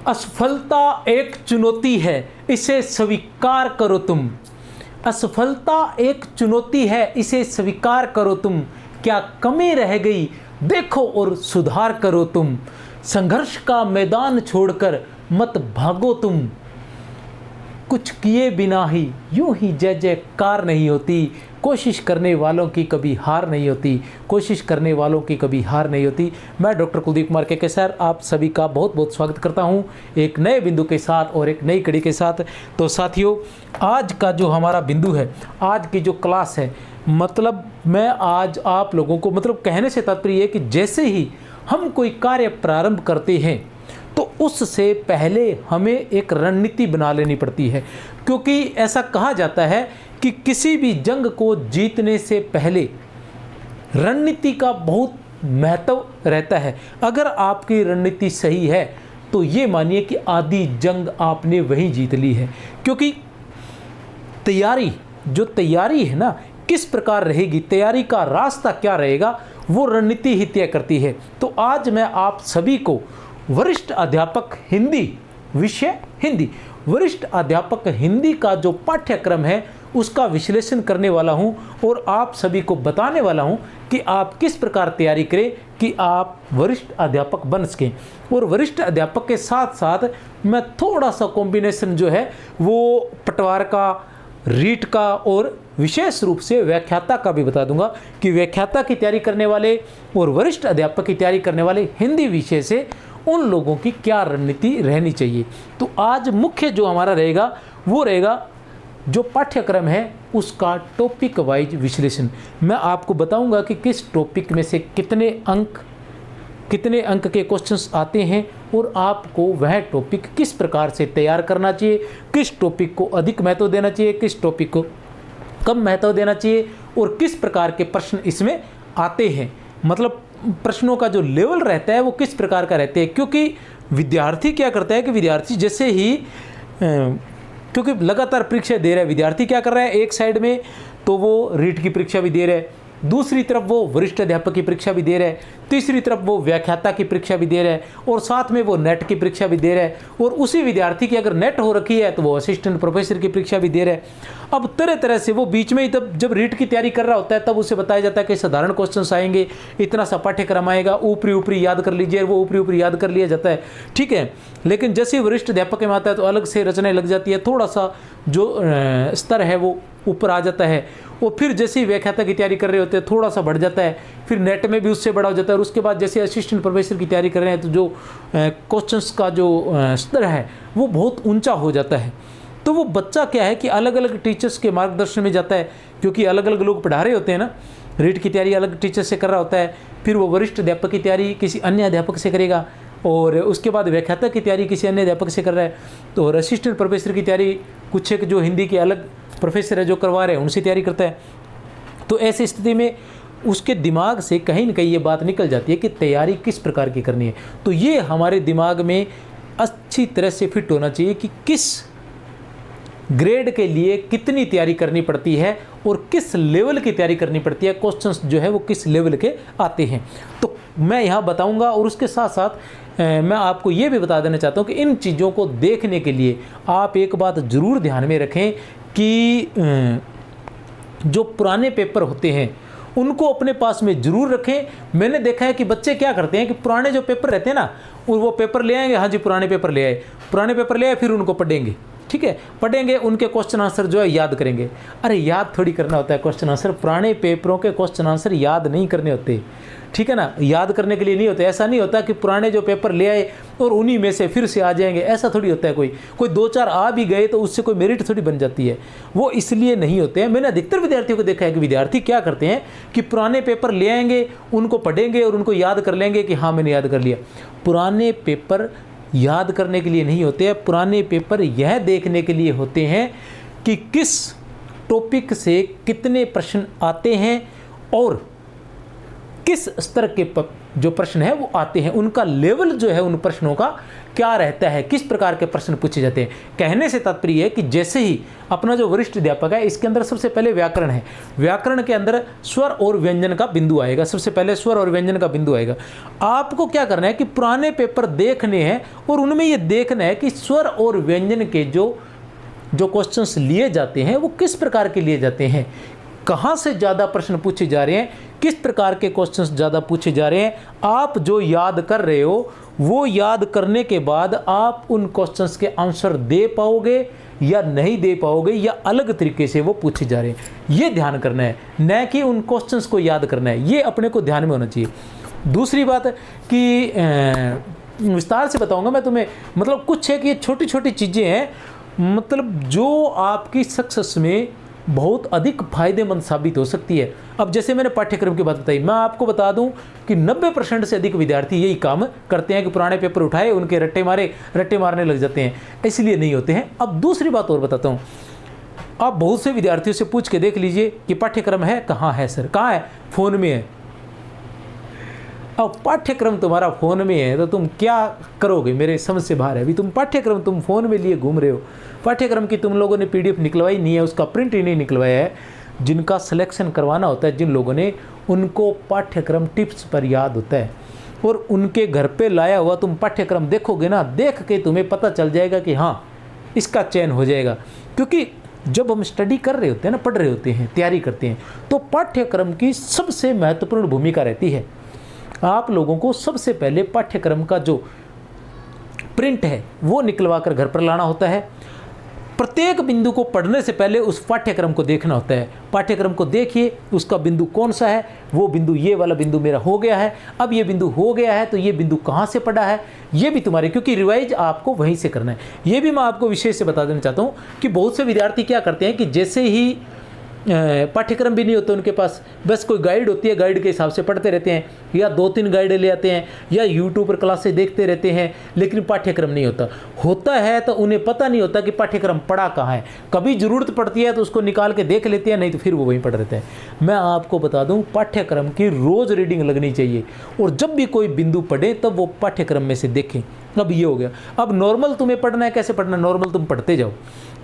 असफलता एक चुनौती है, इसे स्वीकार करो तुम। असफलता एक चुनौती है, इसे स्वीकार करो तुम। क्या कमी रह गई देखो और सुधार करो तुम। संघर्ष का मैदान छोड़कर मत भागो तुम। कुछ किए बिना ही यूं ही जय जयकार नहीं होती। कोशिश करने वालों की कभी हार नहीं होती। कोशिश करने वालों की कभी हार नहीं होती। मैं डॉक्टर कुलदीप कुमार के सर आप सभी का बहुत बहुत स्वागत करता हूं एक नए बिंदु के साथ और एक नई कड़ी के साथ। तो साथियों, आज का जो हमारा बिंदु है, आज की जो क्लास है, मतलब मैं आज आप लोगों को कहने से तात्पर्य है कि जैसे ही हम कोई कार्य प्रारंभ करते हैं तो उससे पहले हमें एक रणनीति बना लेनी पड़ती है, क्योंकि ऐसा कहा जाता है कि किसी भी जंग को जीतने से पहले रणनीति का बहुत महत्व रहता है। अगर आपकी रणनीति सही है तो ये मानिए कि आधी जंग आपने वहीं जीत ली है, क्योंकि तैयारी है ना, किस प्रकार रहेगी, तैयारी का रास्ता क्या रहेगा, वो रणनीति ही तय करती है। तो आज मैं आप सभी को वरिष्ठ अध्यापक हिंदी, विषय हिंदी, वरिष्ठ अध्यापक हिंदी का जो पाठ्यक्रम है उसका विश्लेषण करने वाला हूं और आप सभी को बताने वाला हूं कि आप किस प्रकार तैयारी करें कि आप वरिष्ठ अध्यापक बन सकें। और वरिष्ठ अध्यापक के साथ साथ मैं थोड़ा सा कॉम्बिनेशन जो है वो पटवार का, रीट का और विशेष रूप से व्याख्याता का भी बता दूंगा कि व्याख्याता की तैयारी करने वाले और वरिष्ठ अध्यापक की तैयारी करने वाले हिंदी विषय से उन लोगों की क्या रणनीति रहनी चाहिए। तो आज मुख्य जो हमारा रहेगा वो रहेगा जो पाठ्यक्रम है उसका टॉपिक वाइज विश्लेषण। मैं आपको बताऊंगा कि किस टॉपिक में से कितने अंक के क्वेश्चंस आते हैं और आपको वह टॉपिक किस प्रकार से तैयार करना चाहिए, किस टॉपिक को अधिक महत्व देना चाहिए, किस टॉपिक को कम महत्व देना चाहिए और किस प्रकार के प्रश्न इसमें आते हैं, मतलब प्रश्नों का जो लेवल रहता है वो किस प्रकार का रहता है। क्योंकि विद्यार्थी क्या करता है कि विद्यार्थी जैसे ही क्योंकि लगातार परीक्षा दे रहा है, विद्यार्थी क्या कर रहा है, एक साइड में तो वो रीट की परीक्षा भी दे रहा है, दूसरी तरफ वो वरिष्ठ अध्यापक की परीक्षा भी दे रहा है, तीसरी तरफ वो व्याख्याता की परीक्षा भी दे रहा है और साथ में वो नेट की परीक्षा भी दे रहा है। और उसी विद्यार्थी की अगर नेट हो रखी है तो वो असिस्टेंट प्रोफेसर की परीक्षा भी दे रहा है। अब तरह तरह से वो बीच में ही तब जब रीट की तैयारी कर रहा होता है तब उसे बताया जाता है कि साधारण क्वेश्चंस आएंगे, इतना सा पाठ्यक्रम आएगा, ऊपरी याद कर लीजिए, वो ऊपरी याद कर लिया जाता है, ठीक है। लेकिन जैसे वरिष्ठ अध्यापक में आता है तो अलग से रचनाएं लग जाती है, थोड़ा सा जो स्तर है वो ऊपर आ जाता है। और फिर जैसे ही व्याख्याता की तैयारी कर रहे होते हैं थोड़ा सा बढ़ जाता है, फिर नेट में भी उससे बड़ा हो जाता है। और उसके बाद जैसे असिस्टेंट प्रोफेसर की तैयारी कर रहे हैं तो जो क्वेश्चंस का जो स्तर है वो बहुत ऊंचा हो जाता है। तो वो बच्चा क्या है कि अलग अलग टीचर्स के मार्गदर्शन में जाता है, क्योंकि अलग अलग लोग पढ़ा रहे होते हैं ना। रीट की तैयारी अलग टीचर से कर रहा होता है, फिर वो वरिष्ठ अध्यापक की तैयारी किसी अन्य अध्यापक से करेगा और उसके बाद व्याख्याता की तैयारी किसी अन्य अध्यापक से कर रहा है। तो और असिस्टेंट प्रोफेसर की तैयारी कुछ एक जो हिंदी के अलग प्रोफेसर है जो करवा रहे हैं उनसे तैयारी करता है। तो ऐसी स्थिति में उसके दिमाग से कहीं ना कहीं ये बात निकल जाती है कि तैयारी किस प्रकार की करनी है। तो ये हमारे दिमाग में अच्छी तरह से फिट होना चाहिए कि किस ग्रेड के लिए कितनी तैयारी करनी पड़ती है और किस लेवल की तैयारी करनी पड़ती है, क्वेश्चंस जो है वो किस लेवल के आते हैं। तो मैं यहाँ बताऊँगा और उसके साथ साथ मैं आपको ये भी बता देना चाहता हूँ कि इन चीज़ों को देखने के लिए आप एक बात ज़रूर ध्यान में रखें कि जो पुराने पेपर होते हैं उनको अपने पास में ज़रूर रखें। मैंने देखा है कि बच्चे क्या करते हैं कि पुराने जो पेपर रहते हैं ना वो पेपर ले आएंगे, हाँ जी पुराने पेपर ले आए, फिर उनको पढ़ेंगे, ठीक है, पढ़ेंगे, उनके क्वेश्चन आंसर जो है याद करेंगे। अरे याद थोड़ी करना होता है क्वेश्चन आंसर, पुराने पेपरों के क्वेश्चन आंसर याद नहीं करने होते, ठीक है ना, याद करने के लिए नहीं होते। ऐसा नहीं होता कि पुराने जो पेपर ले आए और उन्हीं में से फिर से आ जाएंगे, ऐसा थोड़ी होता है। कोई दो चार आ भी गए तो उससे कोई मेरिट थोड़ी बन जाती है, वो इसलिए नहीं होते हैं। मैंने अधिकतर विद्यार्थियों को देखा है कि विद्यार्थी क्या करते हैं कि पुराने पेपर ले आएंगे, उनको पढ़ेंगे और उनको याद कर लेंगे कि हाँ मैंने याद कर लिया। पुराने पेपर याद करने के लिए नहीं होते हैं, पुराने पेपर यह देखने के लिए होते हैं कि किस टॉपिक से कितने प्रश्न आते हैं और किस स्तर के जो प्रश्न है वो आते हैं, उनका लेवल जो है उन प्रश्नों का क्या रहता है, किस प्रकार के प्रश्न पूछे जाते हैं। कहने से तात्पर्य है कि जैसे ही अपना जो वरिष्ठ अध्यापक है, इसके अंदर सबसे पहले व्याकरण है, व्याकरण के अंदर स्वर और व्यंजन का बिंदु आएगा, सबसे पहले स्वर और व्यंजन का बिंदु आएगा। आपको क्या करना है कि पुराने पेपर देखने हैं और उनमें ये देखना है कि स्वर और व्यंजन के जो क्वेश्चंस लिए जाते हैं वो किस प्रकार के लिए जाते हैं, कहाँ से ज़्यादा प्रश्न पूछे जा रहे हैं, किस प्रकार के क्वेश्चंस ज़्यादा पूछे जा रहे हैं। आप जो याद कर रहे हो वो याद करने के बाद आप उन क्वेश्चंस के आंसर दे पाओगे या नहीं दे पाओगे, या अलग तरीके से वो पूछे जा रहे हैं, ये ध्यान करना है, न कि उन क्वेश्चंस को याद करना है। ये अपने को ध्यान में होना चाहिए। दूसरी बात कि विस्तार से बताऊंगा मैं तुम्हें, मतलब कुछ है कि ये छोटी छोटी चीज़ें हैं, मतलब जो आपकी सक्सेस में बहुत अधिक फायदेमंद साबित हो सकती है। अब जैसे मैंने पाठ्यक्रम की बात बताई, मैं आपको बता दूं कि 90% से अधिक विद्यार्थी यही काम करते हैं कि पुराने पेपर उठाए, उनके रट्टे मारने लग जाते हैं, इसलिए नहीं होते हैं। अब दूसरी बात और बताता हूं, आप बहुत से विद्यार्थियों से पूछ के देख लीजिए कि पाठ्यक्रम है, कहाँ है सर, कहाँ है, फ़ोन में है। अब पाठ्यक्रम तुम्हारा फ़ोन में है तो तुम क्या करोगे, मेरे समझ से बाहर है। अभी तुम पाठ्यक्रम तुम फ़ोन में लिए घूम रहे हो, पाठ्यक्रम की तुम लोगों ने PDF निकलवाई नहीं है, उसका प्रिंट ही नहीं निकलवाया है। जिनका सिलेक्शन करवाना होता है, जिन लोगों ने, उनको पाठ्यक्रम टिप्स पर याद होता है, और उनके घर पे लाया हुआ तुम पाठ्यक्रम देखोगे ना, देख के तुम्हें पता चल जाएगा कि हाँ इसका चयन हो जाएगा। क्योंकि जब हम स्टडी कर रहे होते हैं ना, पढ़ रहे होते हैं, तैयारी करते हैं, तो पाठ्यक्रम की सबसे महत्वपूर्ण भूमिका रहती है। आप लोगों को सबसे पहले पाठ्यक्रम का जो प्रिंट है वो निकलवा कर घर पर लाना होता है। प्रत्येक बिंदु को पढ़ने से पहले उस पाठ्यक्रम को देखना होता है। पाठ्यक्रम को देखिए, उसका बिंदु कौन सा है, वो बिंदु, ये वाला बिंदु मेरा हो गया है, अब ये बिंदु हो गया है तो ये बिंदु कहाँ से पढ़ा है, ये भी तुम्हारे, क्योंकि रिवाइज आपको वहीं से करना है। ये भी मैं आपको विशेष से बता देना चाहता हूँ कि बहुत से विद्यार्थी क्या करते हैं कि जैसे ही पाठ्यक्रम भी नहीं होता उनके पास, बस कोई गाइड होती है, गाइड के हिसाब से पढ़ते रहते हैं, या 2-3 गाइडें ले आते हैं, या यूट्यूब पर क्लासेस देखते रहते हैं, लेकिन पाठ्यक्रम नहीं होता है तो उन्हें पता नहीं होता कि पाठ्यक्रम पढ़ा कहाँ है। कभी ज़रूरत पड़ती है तो उसको निकाल के देख लेते हैं, नहीं तो फिर वो वहीं पढ़ रहते हैं। मैं आपको बता दूँ, पाठ्यक्रम की रोज़ रीडिंग लगनी चाहिए, और जब भी कोई बिंदु पढ़े तब वो पाठ्यक्रम में से देखें। अब ये हो गया। अब नॉर्मल तुम्हें पढ़ना है, कैसे पढ़ना है, नॉर्मल तुम पढ़ते जाओ,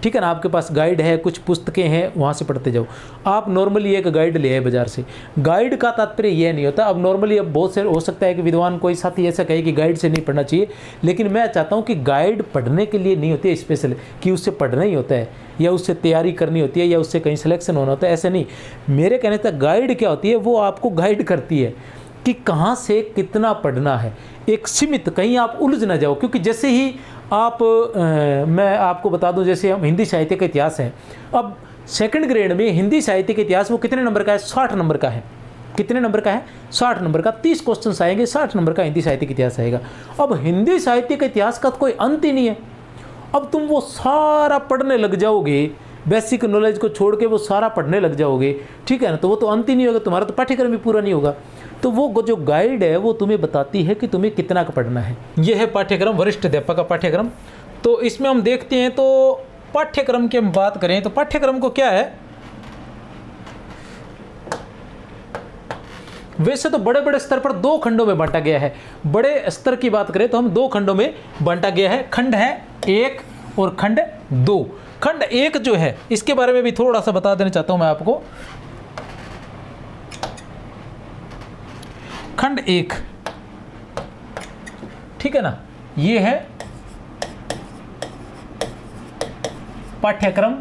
ठीक है ना। आपके पास गाइड है, कुछ पुस्तकें हैं, वहाँ से पढ़ते जाओ। आप नॉर्मली एक गाइड ले आए बाजार से, गाइड का तात्पर्य यह नहीं होता। अब नॉर्मली अब बहुत से हो सकता है कि विद्वान कोई साथी ऐसा कहे कि गाइड से नहीं पढ़ना चाहिए, लेकिन मैं चाहता हूँ कि गाइड पढ़ने के लिए नहीं होती है स्पेशल, कि उससे पढ़ना ही होता है या उससे तैयारी करनी होती है या उससे कहीं सिलेक्शन होना होता है, ऐसा नहीं। मेरे कहने तक गाइड क्या होती है, वो आपको गाइड करती है कि कहाँ से कितना पढ़ना है, एक सीमित, कहीं आप उलझ ना जाओ। क्योंकि जैसे ही आप मैं आपको बता दूं, जैसे हम हिंदी साहित्य का इतिहास है, अब सेकंड ग्रेड में हिंदी साहित्य का इतिहास वो कितने नंबर का है, 60 नंबर का है। कितने नंबर का है, 60 नंबर का। 30 क्वेश्चन आएंगे, 60 नंबर का हिंदी साहित्य का इतिहास आएगा। अब हिंदी साहित्य का इतिहास का कोई अंत ही नहीं है। अब तुम वो सारा पढ़ने लग जाओगे, बेसिक नॉलेज को छोड़ के वो सारा पढ़ने लग जाओगे, ठीक है ना, तो वो तो अंत ही नहीं होगा, तुम्हारा तो पाठ्यक्रम भी पूरा नहीं होगा। तो वो जो गाइड है वो तुम्हें बताती है कि तुम्हें कितना का पढ़ना है। यह है पाठ्यक्रम, वरिष्ठ अध्यापक का पाठ्यक्रम। तो इसमें हम देखते हैं, तो पाठ्यक्रम की हम बात करें तो पाठ्यक्रम को क्या है, वैसे तो बड़े बड़े स्तर पर 2 खंडों में बांटा गया है। बड़े स्तर की बात करें तो हम 2 खंडों में बांटा गया है। खंड है 1 और खंड 2। खंड 1 जो है, इसके बारे में भी थोड़ा सा बता देना चाहता हूं मैं आपको। खंड 1, ठीक है ना, ये है पाठ्यक्रम,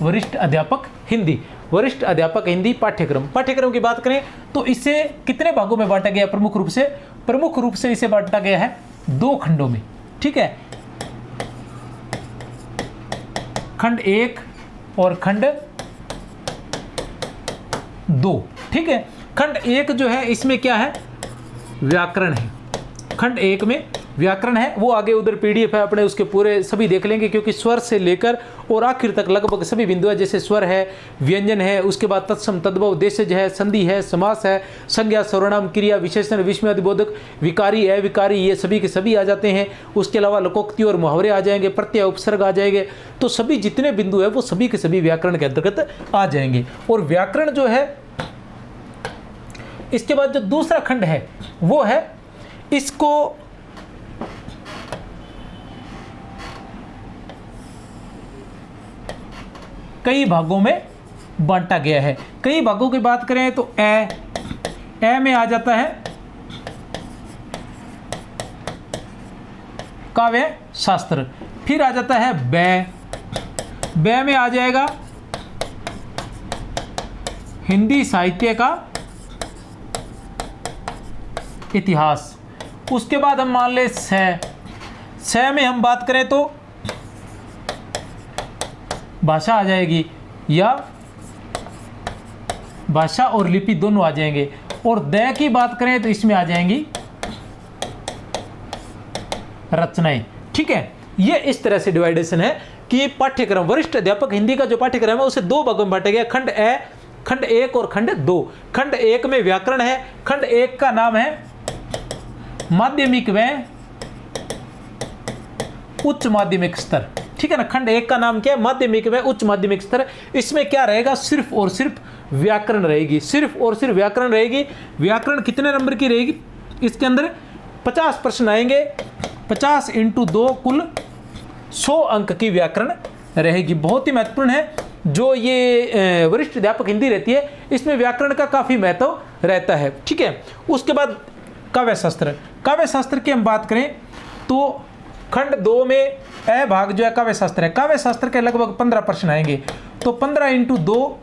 वरिष्ठ अध्यापक हिंदी, वरिष्ठ अध्यापक हिंदी पाठ्यक्रम। पाठ्यक्रम की बात करें तो इसे कितने भागों में बांटा गया, प्रमुख रूप से इसे बांटा गया है 2 खंडों में, ठीक है, खंड 1 और खंड 2, ठीक है। खंड 1 जो है, इसमें क्या है, व्याकरण है। खंड 1 में व्याकरण है वो आगे उधर पीडीएफ है अपने, उसके पूरे सभी देख लेंगे, क्योंकि स्वर से लेकर और आखिर तक लगभग सभी बिंदु है, जैसे स्वर है, व्यंजन है, उसके बाद तत्सम तद्भव देशज है, संधि है, समास है, संज्ञा सर्वनाम क्रिया विशेषण विस्मय अधिबोधक विकारी अविकारी ये सभी के सभी आ जाते हैं। उसके अलावा लोकोक्ति और मुहावरे आ जाएंगे, प्रत्यय उपसर्ग आ जाएंगे। तो सभी जितने बिंदु है वो सभी के सभी व्याकरण के अंतर्गत आ जाएंगे। और व्याकरण जो है, इसके बाद जो दूसरा खंड है वो है, इसको कई भागों में बांटा गया है। कई भागों की बात करें तो ए में आ जाता है काव्य शास्त्र, फिर आ जाता है बे में आ जाएगा हिंदी साहित्य का इतिहास। उसके बाद हम मान ले से में हम बात करें तो भाषा आ जाएगी, या भाषा और लिपि दोनों आ जाएंगे। और द की बात करें तो इसमें आ जाएंगी रचनाएं। ठीक है, ये इस तरह से डिवाइडेशन है कि पाठ्यक्रम वरिष्ठ अध्यापक हिंदी का जो पाठ्यक्रम है उसे दो भागों में बांटा गया, खंड 1 और खंड 2। खंड 1 में व्याकरण है। खंड 1 का नाम है माध्यमिक व उच्च माध्यमिक स्तर। ठीक है ना, खंड 1 का नाम क्या है, माध्यमिक व उच्च माध्यमिक स्तर। इसमें क्या रहेगा, सिर्फ और सिर्फ व्याकरण रहेगी, सिर्फ और सिर्फ व्याकरण रहेगी। व्याकरण कितने नंबर की रहेगी, इसके अंदर 50 प्रश्न आएंगे, 50 × 2 कुल 100 अंक की व्याकरण रहेगी। बहुत ही महत्वपूर्ण है। जो ये वरिष्ठ अध्यापक हिंदी रहती है इसमें व्याकरण का काफ़ी महत्व रहता है। ठीक है, उसके बाद काव्य शास्त्र। काव्य शास्त्र की हम बात करें तो खंड 2 में ए भाग जो है काव्य शास्त्र है। काव्य शास्त्र के लगभग 15 प्रश्न आएंगे, तो 15 × 2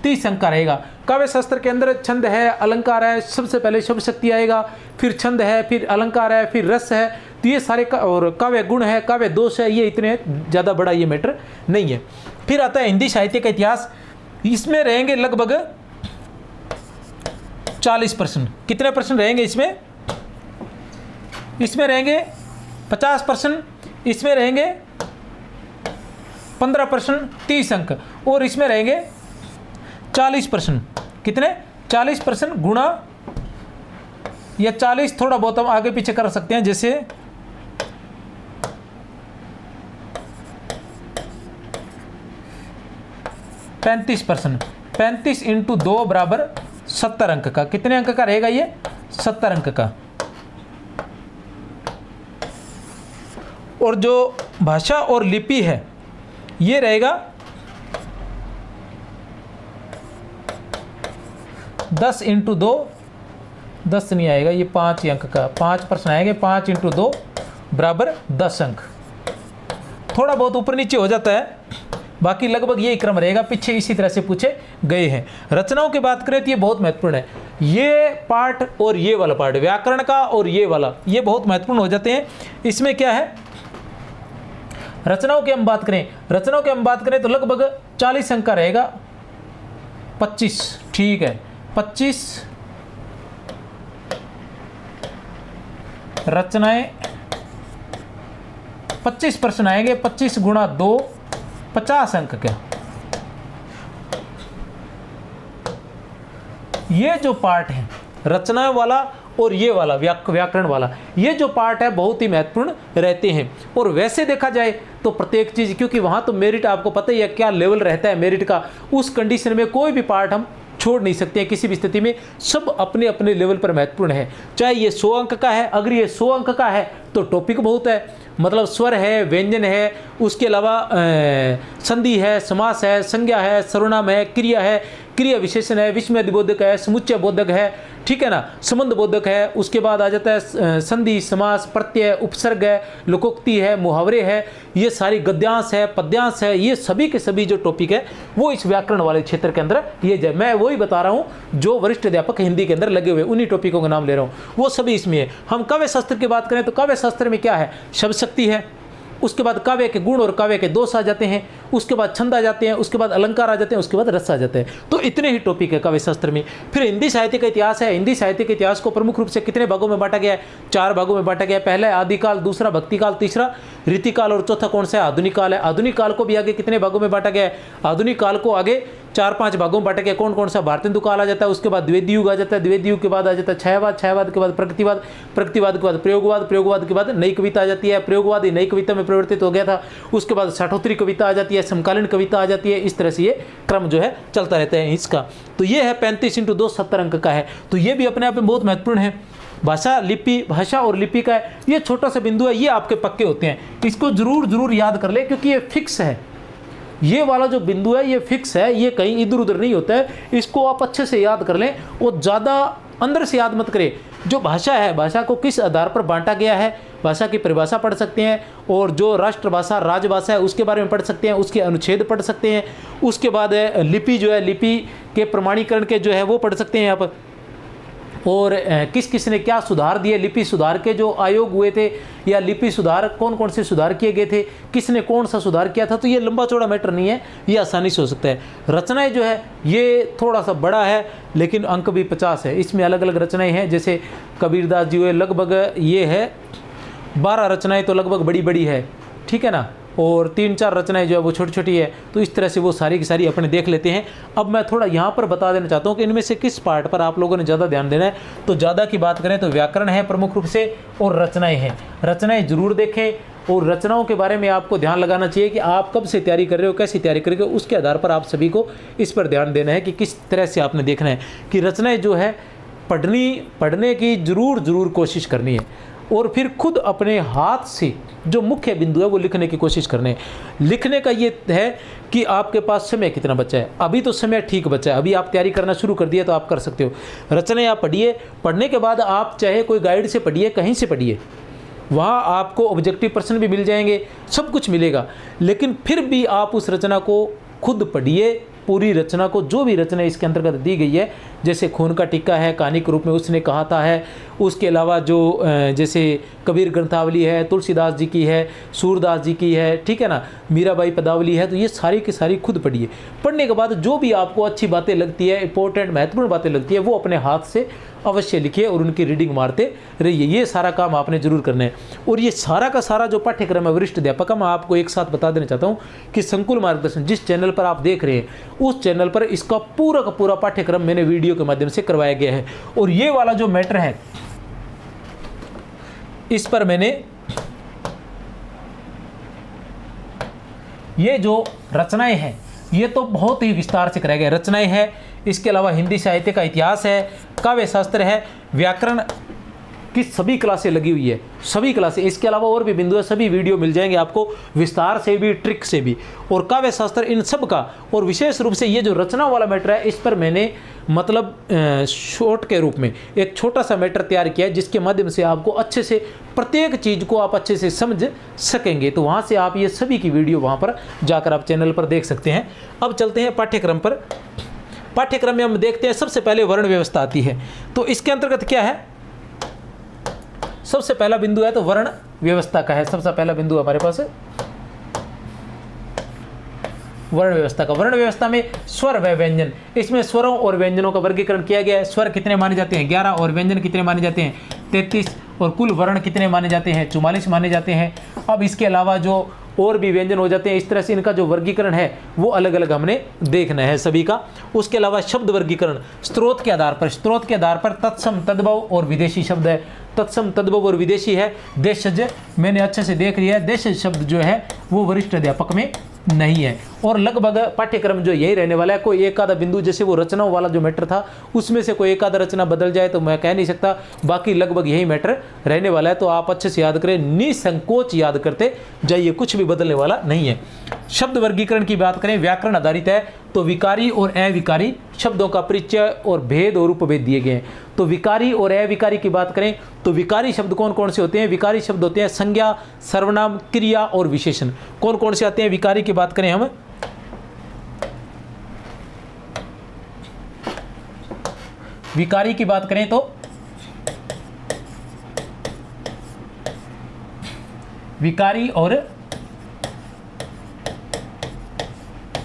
30 अंक का रहेगा। काव्य शास्त्र के अंदर छंद है, अलंकार है, सबसे पहले शब्द शक्ति आएगा, फिर छंद है, फिर अलंकार है, फिर रस है, तो ये सारे और काव्य गुण है, काव्य दोष है, ये इतने ज़्यादा बड़ा ये मैटर नहीं है। फिर आता है हिंदी साहित्य का इतिहास। इसमें रहेंगे लगभग 40 प्रश्न। कितने प्रश्न रहेंगे इसमें, इसमें रहेंगे 50 प्रश्न, इसमें रहेंगे 15 प्रश्न 30 अंक, और इसमें रहेंगे 40 प्रश्न। कितने, 40 प्रश्न गुणा, या 40 थोड़ा बहुत हम आगे पीछे कर सकते हैं, जैसे 35 प्रश्न। 35 × 2 बराबर 70 अंक का। कितने अंक का रहेगा ये, 70 अंक का। और जो भाषा और लिपि है ये रहेगा 10 × 2, 10 नहीं आएगा, ये 5 अंक का। 5 प्रश्न आएंगे, 5 × 2 बराबर 10 अंक। थोड़ा बहुत ऊपर नीचे हो जाता है, बाकी लगभग ये क्रम रहेगा, पीछे इसी तरह से पूछे गए हैं। रचनाओं की बात करें तो ये बहुत महत्वपूर्ण है। ये पार्ट और ये वाला पार्ट, व्याकरण का और ये वाला, ये बहुत महत्वपूर्ण हो जाते हैं। इसमें क्या है, रचनाओं की हम बात करें, रचनाओं की हम बात करें तो लगभग 40 अंक का रहेगा। 25, ठीक है, 25 रचनाएं, 25 प्रश्न आएंगे, 25 × 2 50 अंक का। ये जो पार्ट है रचना वाला और ये वाला व्याकरण वाला, ये जो पार्ट है बहुत ही महत्वपूर्ण रहते हैं। और वैसे देखा जाए तो प्रत्येक चीज़, क्योंकि वहाँ तो मेरिट आपको पता ही है क्या लेवल रहता है मेरिट का, उस कंडीशन में कोई भी पार्ट हम छोड़ नहीं सकते हैं किसी भी स्थिति में। सब अपने अपने लेवल पर महत्वपूर्ण है। चाहे ये 100 अंक का है, अगर ये 100 अंक का है तो टॉपिक बहुत है, मतलब स्वर है, व्यंजन है, उसके अलावा संधि है, समास है, संज्ञा है, सर्वनाम है, क्रिया विशेषण है, विस्मय अधिबोधक है, समुच्चय बोधक है, ठीक है ना, संबंध बोधक है। उसके बाद आ जाता है संधि, समास, प्रत्यय, उपसर्ग है, लोकोक्ति है, मुहावरे है, ये सारी गद्यांश है, पद्यांश है, ये सभी के सभी जो टॉपिक है वो इस व्याकरण वाले क्षेत्र के अंदर ये मैं वही बता रहा हूँ जो वरिष्ठ अध्यापक हिंदी के अंदर लगे हुए, उन्हीं टॉपिकों का नाम ले रहा हूँ, वो सभी इसमें है। हम काव्य शास्त्र की बात करें तो काव्य शास्त्र में क्या है, शब्द शक्ति है, उसके बाद काव्य के गुण और काव्य के दोष आ जाते हैं, उसके बाद छंद आ जाते हैं, उसके बाद अलंकार आ जाते हैं, उसके बाद रस आ जाते हैं। तो इतने ही टॉपिक है काव्य शास्त्र में। फिर हिंदी साहित्य का इतिहास है। हिंदी साहित्य के इतिहास को प्रमुख रूप से कितने भागों में बांटा गया है? 4 भागों में बांटा गया है। पहला है आदिकाल, दूसरा भक्तिकाल, तीसरा रीतिकाल और चौथा कौन सा है? आधुनिक काल है। आधुनिक काल को भी आगे कितने भागों में बांटा गया है? आधुनिक काल को आगे 4-5 भागों में बांटा गया। कौन कौन सा? भारतेंदु काल आ जाता है, उसके बाद द्विवेदी युग आ जाता है, द्विवेदी युग के बाद आ जाता है छायावाद, छायावाद के बाद प्रगतिवाद, प्रगतिवाद के बाद प्रयोगवाद, प्रयोगवाद के बाद नई कविता आ जाती है, प्रयोगवाद नई कविता में परिवर्तित हो गया था। उसके बाद साठोत्तरी कविता आ जाती है, समकालीन कविता आ जाती है। इस तरह से ये क्रम जो है चलता रहता है इसका। तो ये है 35 × 2 70 अंक का है। तो ये भी अपने आप में बहुत महत्वपूर्ण है। भाषा लिपि, भाषा और लिपि का ये छोटा सा बिंदु है, ये आपके पक्के होते हैं। इसको जरूर याद कर ले, क्योंकि ये फिक्स है। ये वाला जो बिंदु है ये फिक्स है, ये कहीं इधर उधर नहीं होता है। इसको आप अच्छे से याद कर लें और ज़्यादा अंदर से याद मत करें। जो भाषा है, भाषा को किस आधार पर बांटा गया है, भाषा की परिभाषा पढ़ सकते हैं, और जो राष्ट्रभाषा, राजभाषा है उसके बारे में पढ़ सकते हैं, उसके अनुच्छेद पढ़ सकते हैं। उसके बाद लिपि जो है, लिपि के प्रमाणीकरण के जो है वो पढ़ सकते हैं आप। और किस किस ने क्या सुधार दिए, लिपि सुधार के जो आयोग हुए थे, या लिपि सुधार कौन कौन से सुधार किए गए थे, किसने कौन सा सुधार किया था। तो ये लंबा चौड़ा मैटर नहीं है, ये आसानी से हो सकता है। रचनाएं जो है ये थोड़ा सा बड़ा है, लेकिन अंक भी 50 है। इसमें अलग अलग रचनाएं हैं, जैसे कबीरदास जी हुए, लगभग ये है 12 रचनाएं तो लगभग बड़ी बड़ी है, ठीक है ना, और 3-4 रचनाएं जो है वो छोटी छोटी है। तो इस तरह से वो सारी की सारी अपने देख लेते हैं। अब मैं थोड़ा यहाँ पर बता देना चाहता हूँ कि इनमें से किस पार्ट पर आप लोगों ने ज़्यादा ध्यान देना है। तो ज़्यादा की बात करें तो व्याकरण है प्रमुख रूप से, और रचनाएं हैं। रचनाएं जरूर देखें, और रचनाओं के बारे में आपको ध्यान लगाना चाहिए कि आप कब से तैयारी कर रहे हो, कैसी तैयारी कर रहे हो। उसके आधार पर आप सभी को इस पर ध्यान देना है कि किस तरह से आपने देखना है कि रचनाएं जो है पढ़ने की जरूर कोशिश करनी है, और फिर खुद अपने हाथ से जो मुख्य बिंदु है वो लिखने की कोशिश करने। लिखने का ये है कि आपके पास समय कितना बचा है। अभी तो समय ठीक बचा है, अभी आप तैयारी करना शुरू कर दिया तो आप कर सकते हो। रचनाएं आप पढ़िए, पढ़ने के बाद आप चाहे कोई गाइड से पढ़िए, कहीं से पढ़िए, वहाँ आपको ऑब्जेक्टिव प्रश्न भी मिल जाएंगे, सब कुछ मिलेगा। लेकिन फिर भी आप उस रचना को खुद पढ़िए, पूरी रचना को, जो भी रचना इसके अंतर्गत दी गई है, जैसे खून का टीका है, कहानी के रूप में उसने कहा था है। उसके अलावा जो जैसे कबीर ग्रंथावली है, तुलसीदास जी की है, सूरदास जी की है, ठीक है ना, मीराबाई पदावली है। तो ये सारी की सारी खुद पढ़िए। पढ़ने के बाद जो भी आपको अच्छी बातें लगती है, इंपॉर्टेंट महत्वपूर्ण बातें लगती है, वो अपने हाथ से अवश्य लिखिए और उनकी रीडिंग मारते रहिए। ये सारा काम आपने जरूर करना है। और ये सारा का सारा जो पाठ्यक्रम है वरिष्ठ अध्यापक का, मैं आपको एक साथ बता देना चाहता हूँ कि संकुल मार्गदर्शन जिस चैनल पर आप देख रहे हैं, उस चैनल पर इसका पूरा का पूरा पाठ्यक्रम मैंने वीडियो के माध्यम से करवाया गया है। और ये वाला जो मैटर है, इस पर मैंने ये जो रचनाएं हैं ये तो बहुत ही विस्तार से कराया गया। रचनाएं हैं, इसके अलावा हिंदी साहित्य का इतिहास है, काव्य शास्त्र है, व्याकरण की सभी क्लासें लगी हुई है, सभी क्लासें। इसके अलावा और भी बिंदु है, सभी वीडियो मिल जाएंगे आपको, विस्तार से भी, ट्रिक से भी। और काव्य शास्त्र इन सब का, और विशेष रूप से ये जो रचना वाला मैटर है, इस पर मैंने मतलब शॉर्ट के रूप में एक छोटा सा मैटर तैयार किया है, जिसके माध्यम से आपको अच्छे से प्रत्येक चीज़ को आप अच्छे से समझ सकेंगे। तो वहाँ से आप ये सभी की वीडियो वहाँ पर जाकर आप चैनल पर देख सकते हैं। अब चलते हैं पाठ्यक्रम पर। पाठ्यक्रम में हम देखते हैं, सबसे पहले वर्ण व्यवस्था आती है। तो इसके अंतर्गत क्या है, सबसे पहला बिंदु है तो वर्ण व्यवस्था का है। सबसे पहला बिंदु हमारे पास वर्ण व्यवस्था का। वर्ण व्यवस्था में स्वर व व्यंजन, इसमें स्वरों और व्यंजनों का वर्गीकरण किया गया है। स्वर कितने माने जाते हैं? 11, और व्यंजन कितने माने जाते हैं? 33, और कुल वर्ण कितने माने जाते हैं? 44 माने जाते हैं। अब इसके अलावा जो और भी व्यंजन हो जाते हैं, इस तरह से इनका जो वर्गीकरण है वो अलग अलग हमने देखना है सभी का। उसके अलावा शब्द वर्गीकरण स्रोत के आधार पर, स्रोत के आधार पर तत्सम, तद्भव और विदेशी शब्द है। तत्सम, तद्भव और विदेशी है। देशज मैंने अच्छे से देख लिया है, देशज शब्द जो है वो वरिष्ठ अध्यापक में नहीं है। और लगभग पाठ्यक्रम जो यही रहने वाला है। कोई एक आधा बिंदु, जैसे वो रचनाओं वाला जो मैटर था उसमें से कोई एक आधा रचना बदल जाए तो मैं कह नहीं सकता, बाकी लगभग यही मैटर रहने वाला है। तो आप अच्छे से याद करें, निसंकोच याद करते जाइए, कुछ भी बदलने वाला नहीं है। शब्द वर्गीकरण की बात करें, व्याकरण आधारित है। तो विकारी और अविकारी शब्दों का परिचय और भेद और उपभेद दिए गए हैं। तो विकारी और अविकारी की बात करें तो विकारी शब्द कौन कौन से होते हैं? विकारी शब्द होते हैं संज्ञा, सर्वनाम, क्रिया और विशेषण। कौन कौन से आते हैं? विकारी की बात करें हम, विकारी की बात करें तो विकारी और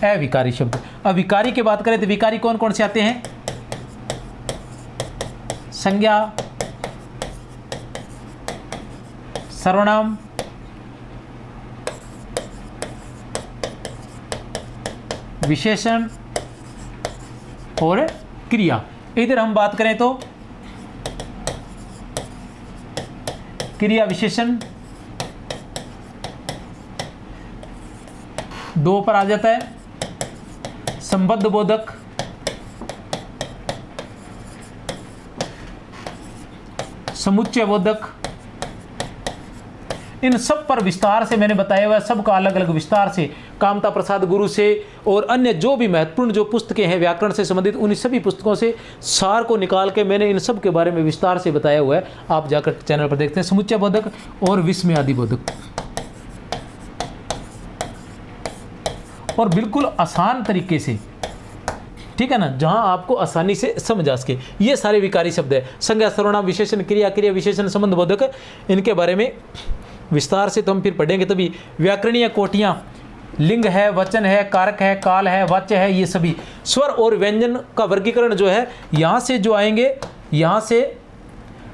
अविकारी शब्द। अब विकारी की बात करें तो विकारी कौन कौन से आते हैं? संज्ञा, सर्वनाम, विशेषण और क्रिया। इधर हम बात करें तो क्रिया विशेषण 2 पर आ जाता है, संबद्ध बोधक, समुच्चय बोधक। इन सब पर विस्तार से मैंने बताया हुआ है, सबका अलग अलग विस्तार से कामता प्रसाद गुरु से और अन्य जो भी महत्वपूर्ण जो पुस्तकें हैं व्याकरण से संबंधित, उन सभी पुस्तकों से सार को निकाल के मैंने इन सब के बारे में विस्तार से बताया हुआ है। आप जाकर चैनल पर देखते हैं, समुच्चय बोधक और विस्मयादि बोधक। और बिल्कुल आसान तरीके से, ठीक है ना, जहां आपको आसानी से समझ आ सके। ये सारे विकारी शब्द है, संज्ञा, सर्वनाम, विशेषण, क्रिया, क्रिया विशेषण, संबंध बोधक। इनके बारे में विस्तार से तो हम फिर पढ़ेंगे। तभी व्याकरणीय कोटियां, लिंग है, वचन है, कारक है, काल है, वाच्य है, ये सभी स्वर और व्यंजन का वर्गीकरण जो है यहाँ से जो आएंगे, यहाँ से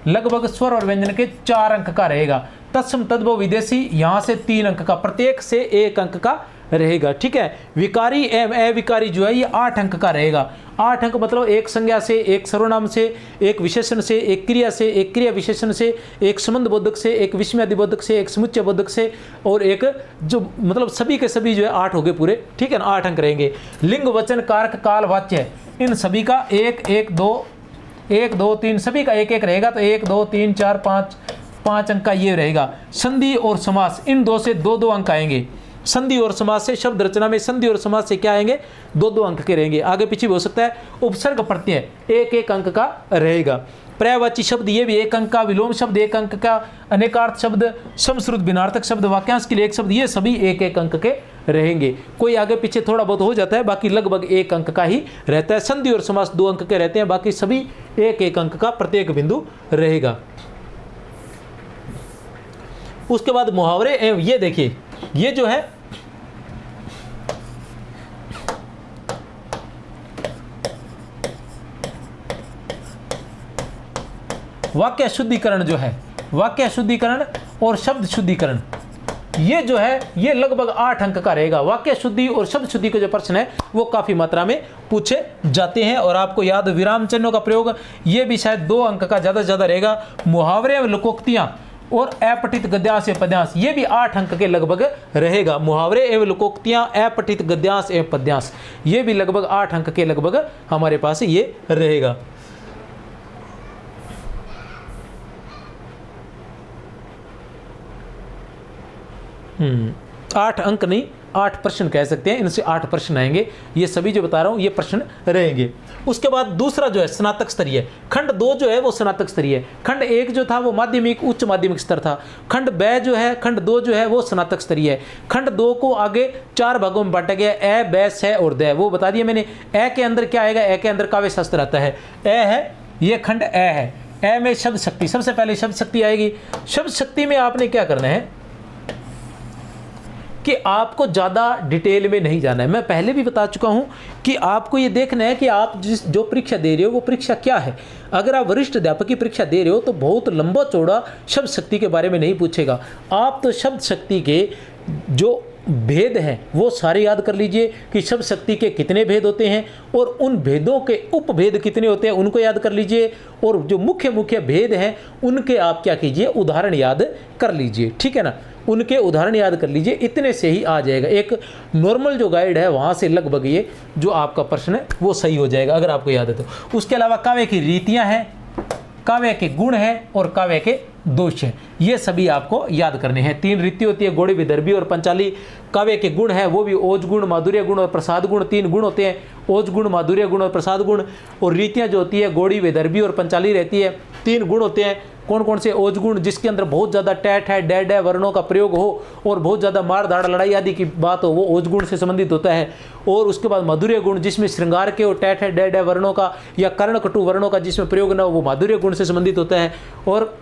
लगभग स्वर और व्यंजन के 4 अंक का रहेगा। तत्सम, तद्भव, विदेशी यहाँ से 3 अंक का, प्रत्येक से 1 अंक का रहेगा। ठीक है। विकारी एवं अविकारी जो है ये 8 अंक का रहेगा। 8 अंक मतलब एक संज्ञा से, एक सर्वनाम से, एक विशेषण से, एक क्रिया से, एक क्रिया विशेषण से, एक संबंध बोधक से, एक विस्मयादि बोधक से, एक समुच्चय बोधक से, और एक जो मतलब सभी के सभी जो है 8 हो गए पूरे। ठीक है ना, 8 अंक रहेंगे। लिंग, वचन, कारक, काल, वाच्य, इन सभी का 1 1 2 3 सभी का 1 1 रहेगा। तो 1 2 3 4 5 अंक का ये रहेगा। संधि और समास, इन 2 से 2 2 अंक आएंगे। संधि और समास से, शब्द रचना में संधि और समास से क्या आएंगे? 2 2 अंक के रहेंगे। आगे पीछे भी हो सकता है। उपसर्ग प्रत्यय 1 1 अंक का रहेगा। पर्यायवाची शब्द ये भी 1 अंक का, विलोम शब्द 1 अंक का, अनेकार्थ शब्द, समश्रुत भिन्नार्थक शब्द, वाक्यांश के लिए 1 शब्द, ये सभी 1 1 अंक के रहेंगे। कोई आगे पीछे थोड़ा बहुत हो जाता है, बाकी लगभग 1 अंक का ही रहता है। संधि और समास 2 अंक के रहते हैं, बाकी सभी 1 1 अंक का प्रत्येक बिंदु रहेगा। उसके बाद मुहावरे एवं, ये देखिए, ये जो है वाक्य शुद्धिकरण जो है, वाक्य शुद्धिकरण और शब्द शुद्धिकरण, ये जो है ये लगभग 8 अंक का रहेगा। वाक्य शुद्धि और शब्द शुद्धि के जो प्रश्न है वो काफ़ी मात्रा में पूछे जाते हैं। और आपको याद, विराम चिन्हों का प्रयोग ये भी शायद 2 अंक का ज़्यादा से ज़्यादा रहेगा। मुहावरे एवं लोकोक्तियाँ और अपठित गद्यांश एवं पद्यांश, ये भी 8 अंक के लगभग रहेगा। मुहावरे एवं लोकोक्तियाँ, अपठित गद्यांश एवं पद्यांश, ये भी लगभग 8 अंक के लगभग हमारे पास ये रहेगा। 8 अंक नहीं, 8 प्रश्न कह सकते हैं। इनसे 8 प्रश्न आएंगे। ये सभी जो बता रहा हूँ ये प्रश्न रहेंगे। उसके बाद दूसरा जो है स्नातक स्तरीय, खंड 2 जो है वो स्नातक स्तरीय, खंड 1 जो था वो माध्यमिक उच्च माध्यमिक स्तर था। खंड ब जो है, खंड 2 जो है वो स्नातक स्तरीय है। खंड 2 को आगे 4 भागों में बांटा गया, ए, ब, स और द, वो बता दिया मैंने। ए के अंदर क्या आएगा? ए के अंदर काव्य शास्त्र आता है। ए है, ये खंड ए है। ए में शब्द शक्ति, सबसे पहले शब्द शक्ति आएगी। शब्द शक्ति में आपने क्या करना है कि आपको ज़्यादा डिटेल में नहीं जाना है। मैं पहले भी बता चुका हूं कि आपको ये देखना है कि आप जो परीक्षा दे रहे हो वो परीक्षा क्या है। अगर आप वरिष्ठ अध्यापक की परीक्षा दे रहे हो तो बहुत लंबा चौड़ा शब्द शक्ति के बारे में नहीं पूछेगा। आप तो शब्द शक्ति के जो भेद हैं वो सारे याद कर लीजिए कि शब्द शक्ति के कितने भेद होते हैं और उन भेदों के उपभेद कितने होते हैं उनको याद कर लीजिए। और जो मुख्य मुख्य भेद हैं उनके आप क्या कीजिए, उदाहरण याद कर लीजिए। ठीक है ना, उनके उदाहरण याद कर लीजिए। इतने से ही आ जाएगा। एक नॉर्मल जो गाइड है वहाँ से लगभग ये जो आपका प्रश्न है वो सही हो जाएगा अगर आपको याद है तो। उसके अलावा काव्य की रीतियाँ हैं, काव्य के गुण हैं और काव्य के दोष हैं, ये सभी आपको याद करने हैं। 3 रीति होती है, गौड़ी, विदर्भी और पंचाली। काव्य के गुण है वो भी ओज गुण, माधुर्य गुण और प्रसाद गुण। 3 गुण होते हैं, ओज गुण, माधुर्य गुण और प्रसाद गुण। और रीतियाँ जो होती है गौड़ी, विदर्भी और पंचाली रहती है। 3 गुण होते हैं। कौन कौन से? ओज गुण, जिसके अंदर बहुत ज़्यादा टैट है, डैड है, वर्णों का प्रयोग हो और बहुत ज़्यादा मार धाड़ लड़ाई आदि की बात हो, वो ओज गुण से संबंधित होता है। और उसके बाद माधुर्य गुण, जिसमें श्रृंगार के और टैट है, डैड है वर्णों का या कर्ण कटु वर्णों का जिसमें प्रयोग न हो, वो माधुर्य गुण से संबंधित होता है। और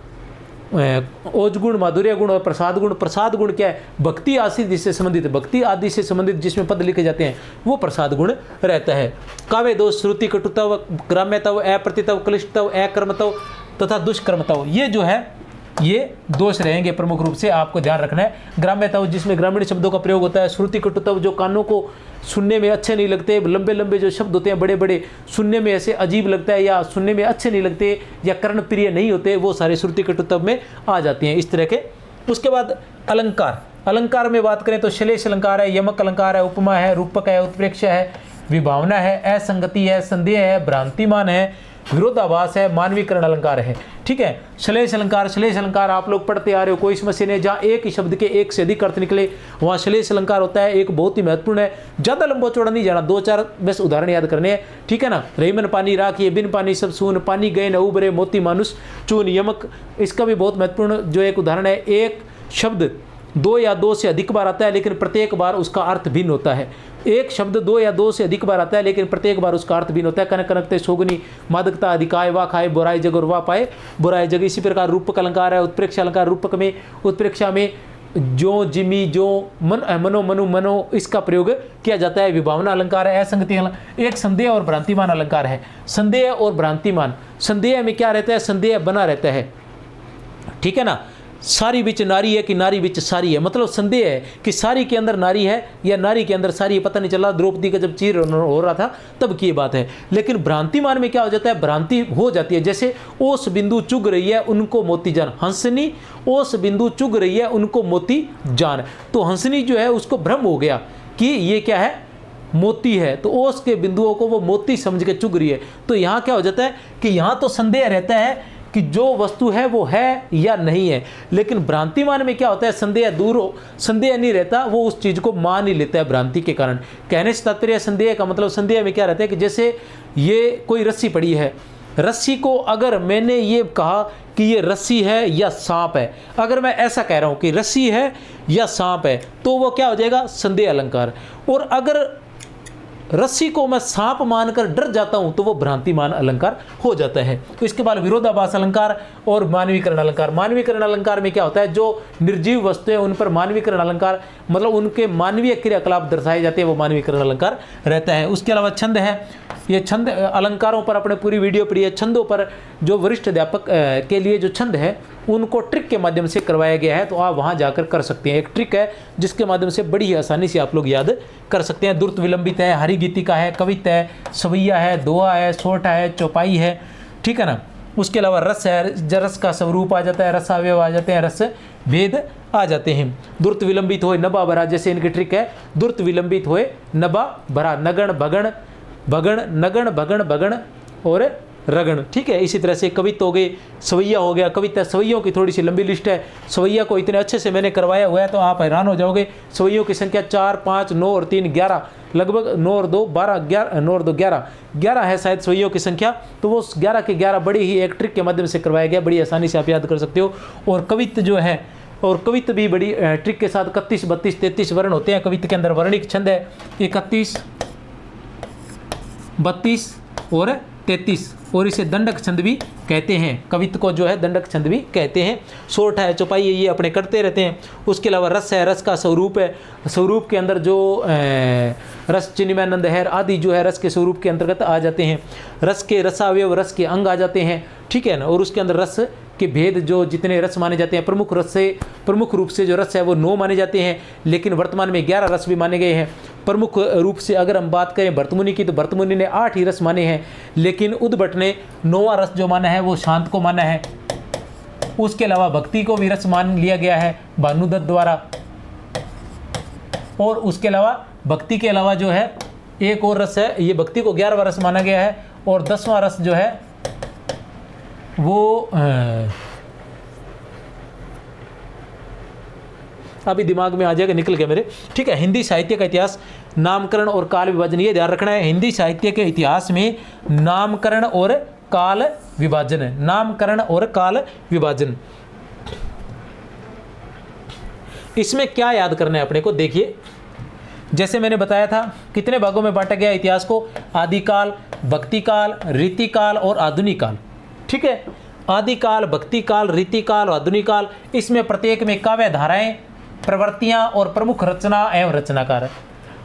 ओज गुण, माधुर्य गुण और प्रसाद गुण। प्रसाद गुण क्या है? भक्ति आदि जिससे संबंधित, भक्ति आदि से संबंधित जिसमें पद लिखे जाते हैं वो प्रसाद गुण रहता है। काव्य दोष, श्रुति कटुतव, ग्राम्यतव, अप्रतितव, क्लिष्टतव, अकर्मतव तथा दुष्कर्मतव, ये जो है ये दोष रहेंगे प्रमुख रूप से, आपको ध्यान रखना है। ग्राम्यतव जिसमें ग्रामीण शब्दों का प्रयोग होता है। श्रुति कटुतव जो कानों को सुनने में अच्छे नहीं लगते, लंबे लंबे जो शब्द होते हैं बड़े बड़े, सुनने में ऐसे अजीब लगता है या सुनने में अच्छे नहीं लगते या कर्णप्रिय नहीं होते, वो सारे श्रुति कटुतव में आ जाती हैं इस तरह के। उसके बाद अलंकार, अलंकार में बात करें तो श्लेष अलंकार है, यमक अलंकार है, उपमा है, रूपक है, उत्प्रेक्ष है, विभावना है, असंगति है, संदेह है, भ्रांतिमान है, विरोधाभास है, मानवीकरण अलंकार है। ठीक है, श्लेष अलंकार, श्लेष अलंकार आप लोग पढ़ते आ रहे हो, कोई समस्या नहीं। जहाँ एक ही शब्द के एक से अधिक अर्थ निकले वहाँ श्लेष अलंकार होता है, एक बहुत ही महत्वपूर्ण है। ज़्यादा लंबा चौड़ा नहीं जाना, 2-4 बस उदाहरण याद करने हैं, ठीक है ना। रहीमन पानी राखिए, बिन पानी सब सून, पानी गए न उबरे, मोती मानुष चून। यमक, इसका भी बहुत महत्वपूर्ण जो एक उदाहरण है। एक शब्द 2 या 2 से अधिक बार आता है लेकिन प्रत्येक बार उसका अर्थ भिन्न होता है। एक शब्द 2 या 2 से अधिक बार आता है लेकिन प्रत्येक बार उसका अर्थ भिन्न होता है। कनक कनकते शोगनी, मादकता अधिकाय, वाह खाए, बुराई जग और वाह पाए बुराई जग। इसी प्रकार रूपक अलंकार है, उत्प्रेक्ष अलंकार। रूपक में, उत्प्रेक्षा में जो, जिमी, जो, मनो, मनु, मनो, इसका प्रयोग किया जाता है। विभावना अलंकार है, असंगति अलंकार। एक संदेह और भ्रांतिमान अलंकार है। संदेह और भ्रांतिमान, संदेह में क्या रहता है? संदेह बना रहता है, ठीक है ना। सारी बिच नारी है कि नारी बिच सारी है, मतलब संदेह है कि सारी के अंदर नारी है या नारी के अंदर सारी है, पता नहीं चला। द्रौपदी का जब चीर हो रहा था तब की बात है। लेकिन भ्रांतिमान में क्या हो जाता है? भ्रांति हो जाती है, जैसे ओस बिंदु चुग रही है उनको मोती जान। हंसनी ओस बिंदु चुग रही है उनको मोती जान, तो हंसनी जो है उसको भ्रम हो गया कि ये क्या है? मोती है, तो ओस के बिंदुओं को वो मोती समझ के चुग रही है। तो यहाँ क्या हो जाता है कि यहाँ तो संदेह रहता है कि जो वस्तु है वो है या नहीं है, लेकिन भ्रांतिमान में क्या होता है? संदेह दूर हो, संदेह नहीं रहता, वो उस चीज़ को मान ही लेता है भ्रांति के कारण। कहने से तात्पर्य संदेह का मतलब, संदेह में क्या रहता है कि जैसे ये कोई रस्सी पड़ी है, रस्सी को अगर मैंने ये कहा कि ये रस्सी है या सांप है, अगर मैं ऐसा कह रहा हूँ कि रस्सी है या सांप है, तो वो क्या हो जाएगा? संदेह अलंकार। और अगर रस्सी को मैं सांप मानकर डर जाता हूं तो वो भ्रांतिमान अलंकार हो जाता है। तो इसके बाद विरोधाभास अलंकार और मानवीकरण अलंकार। मानवीकरण अलंकार में क्या होता है? जो निर्जीव वस्तुएं उन पर मानवीकरण अलंकार, मतलब उनके मानवीय क्रियाकलाप दर्शाए जाते हैं, वो मानवीकरण अलंकार रहता है। उसके अलावा छंद है, ये छंद अलंकारों पर अपने पूरी वीडियो पड़ी है। छंदों पर जो वरिष्ठ अध्यापक के लिए जो छंद है उनको ट्रिक के माध्यम से करवाया गया है, तो आप वहाँ जाकर कर सकते हैं। एक ट्रिक है जिसके माध्यम से बड़ी ही आसानी से आप लोग याद कर सकते हैं। द्रुत विलंबित है, हरिगीतिका है, कविता है, सवैया है, दोहा है, सोठा है, चौपाई है, ठीक है ना। उसके अलावा रस है, रस का स्वरूप आ जाता है, रसावयव आ जाते हैं, रस भेद आ जाते हैं। द्रुत विलंबित होए नबा भरा, जैसे इनकी ट्रिक है, द्रुत विलंबित होए नबा भरा, नगण भगण, भगण नगण, भगण भगण और रगण, ठीक है। इसी तरह से कवित्व हो गई, सवैया हो गया, कविता। सवैयों की थोड़ी सी लंबी लिस्ट है, सवैया को इतने अच्छे से मैंने करवाया हुआ है तो आप हैरान हो जाओगे। सवैयों की संख्या 4, 5, 9 और 3, 11, लगभग 9 और 2, 12, 11, 9 और 2, 11 है शायद सवैयों की संख्या। तो वो 11 के 11 बड़ी ही एक ट्रिक के माध्यम से करवाया गया, बड़ी आसानी से आप याद कर सकते हो। और कवित्व जो है, और कवित्व भी बड़ी ट्रिक के साथ 31, 32, 33 वर्ण होते हैं कवित्व के अंदर। वर्णिक छंद है 31, 32 और 33, और इसे दंडक छंद भी कहते हैं। कवित्व को जो है दंडक छंद भी कहते हैं। सोठ है, चौपाई है, ये अपने करते रहते हैं। उसके अलावा रस है, रस का स्वरूप है, स्वरूप के अंदर जो रस, चिन्मयानंद है आदि जो है रस के स्वरूप के अंतर्गत आ जाते हैं। रस के रसावयव, रस के अंग आ जाते हैं, ठीक है ना। और उसके अंदर रस के भेद, जो जितने रस माने जाते हैं, प्रमुख रस से, प्रमुख रूप से जो रस है वो 9 माने जाते हैं, लेकिन वर्तमान में 11 रस भी माने गए हैं। प्रमुख रूप से अगर हम बात करें भरतमुनि की, तो भरतमुनि ने 8 ही रस माने हैं, लेकिन उद्भट ने 9वां रस जो माना है वो शांत को माना है। उसके अलावा भक्ति को भी रस मान लिया गया है भानुदत्त द्वारा। और उसके अलावा भक्ति के अलावा जो है एक और रस है, ये भक्ति को 11वां रस माना गया है। और 10वां रस जो है वो अभी दिमाग में आ जाएगा, निकल गया मेरे, ठीक है। हिंदी साहित्य का इतिहास, नामकरण और काल विभाजन, ये ध्यान रखना है। हिंदी साहित्य के इतिहास में नामकरण और काल विभाजन है, नामकरण और काल विभाजन। इसमें क्या याद करना है अपने को? देखिए, जैसे मैंने बताया था कितने भागों में बांटा गया इतिहास को? आदिकाल, भक्तिकाल, रीतिकाल और आधुनिक काल, ठीक है। आदिकाल, भक्तिकाल, रीतिकाल और आधुनिक काल, इसमें प्रत्येक में काव्य धाराएं, प्रवृत्तियां और प्रमुख रचना एवं रचनाकार।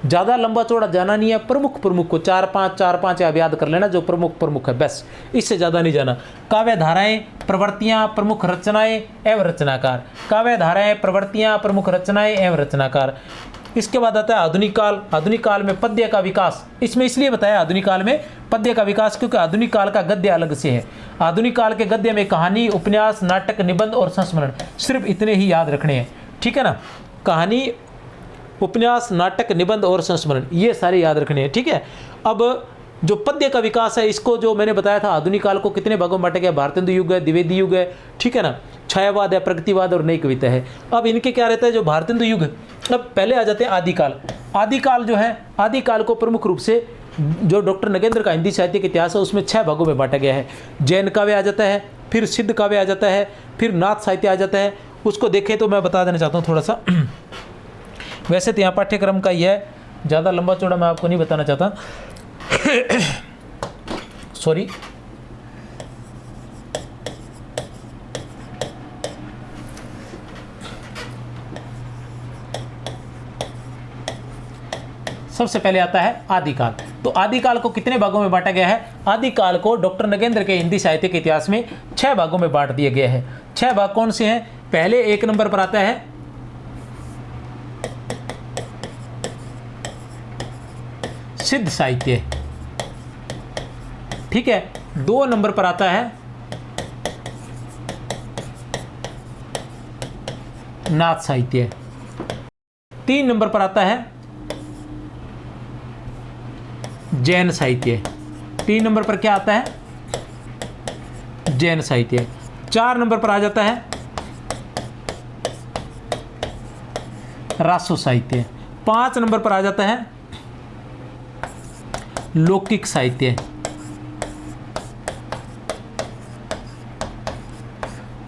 ज़्यादा लंबा चौड़ा जाना नहीं है, प्रमुख प्रमुख को 4-5 आप याद कर लेना जो प्रमुख प्रमुख है, बस इससे ज़्यादा नहीं जाना। काव्य धाराएं, प्रवृत्तियां, प्रमुख रचनाएं एवं रचनाकार। काव्य धाराएं, प्रवृत्तियां, प्रमुख रचनाएं एवं रचनाकार। इसके बाद आता है आधुनिक काल। आधुनिक काल में पद्य का विकास, इसमें इसलिए बताया आधुनिक काल में पद्य का विकास क्योंकि आधुनिक काल का गद्य अलग से है। आधुनिक काल के गद्य में कहानी, उपन्यास, नाटक, निबंध और संस्मरण, सिर्फ इतने ही याद रखने हैं, ठीक है ना। कहानी, उपन्यास, नाटक, निबंध और संस्मरण, ये सारे याद रखने हैं, ठीक है। अब जो पद्य का विकास है, इसको जो मैंने बताया था आधुनिक काल को कितने भागों में बांटा गया, भारतेंदु युग है, द्विवेदी युग है, ठीक है ना, छायावाद है, प्रगतिवाद और नई कविता है। अब इनके क्या रहता है, जो भारतेंदु युग, अब पहले आ जाते हैं आदिकाल। आदिकाल जो है, आदिकाल को प्रमुख रूप से जो डॉक्टर नगेंद्र का हिंदी साहित्य का इतिहास है उसमें 6 भागों में बांटा गया है। जैन काव्य आ जाता है, फिर सिद्ध काव्य आ जाता है, फिर नाथ साहित्य आ जाता है। उसको देखें तो मैं बता देना चाहता हूँ थोड़ा सा। वैसे तो यहाँ पाठ्यक्रम का ये है, ज़्यादा लंबा चौड़ा मैं आपको नहीं बताना चाहता, सॉरी। सबसे पहले आता है आदिकाल। तो आदिकाल को कितने भागों में बांटा गया है? आदिकाल को डॉक्टर नगेंद्र के हिंदी साहित्य के इतिहास में 6 भागों में बांट दिया गया है। 6 भाग कौन से हैं? पहले 1 नंबर पर आता है सिद्ध साहित्य, ठीक है। 2 नंबर पर आता है नाथ साहित्य। 3 नंबर पर आता है जैन साहित्य। 3 नंबर पर क्या आता है? जैन साहित्य। 4 नंबर पर आ जाता है रासो साहित्य। 5 नंबर पर आ जाता है लौकिक साहित्य।